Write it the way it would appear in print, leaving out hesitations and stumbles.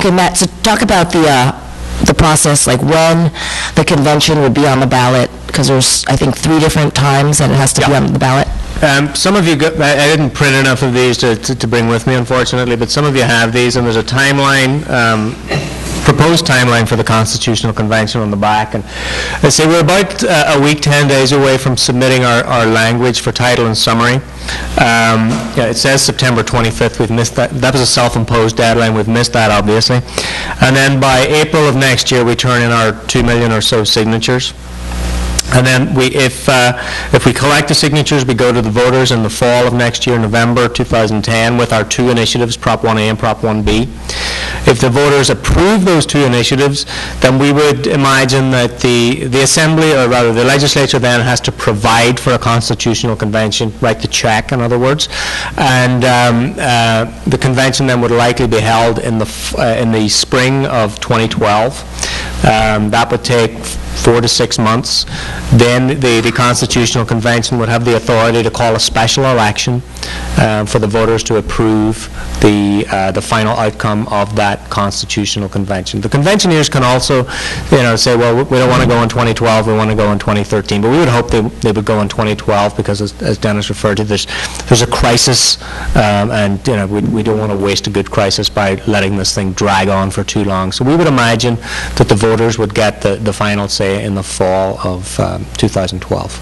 Okay, Matt, so talk about the process, like when the convention would be on the ballot, because there's, I think, 3 different times that it has to be on the ballot. Some of you, I didn't print enough of these to bring with me, unfortunately, but some of you have these, and there's a timeline, proposed timeline for the Constitutional Convention on the back. And I say we're about a week, 10 days away from submitting our language for title and summary. Yeah, it says September 25th. We've missed that. That was a self-imposed deadline. We've missed that, obviously. And then by April of next year, we turn in our 2 million or so signatures. And then if we collect the signatures, we go to the voters in the fall of next year, November 2010, with our 2 initiatives, Prop 1A and Prop 1B. If the voters approve those 2 initiatives, then we would imagine that the Assembly, or rather the Legislature, then has to provide for a Constitutional Convention, write the check, in other words. And the convention then would likely be held in the spring of 2012. That would take 4 to 6 months. Then the Constitutional Convention would have the authority to call a special election for the voters to approve the final outcome of that Constitutional Convention. The conventioneers can also, say, well, we don't want to go in 2012, we want to go in 2013, but we would hope they would go in 2012 because, as Dennis referred to, there's a crisis, and we don't want to waste a good crisis by letting this thing drag on for too long. So we would imagine that the voters would get the final say in the fall of 2012.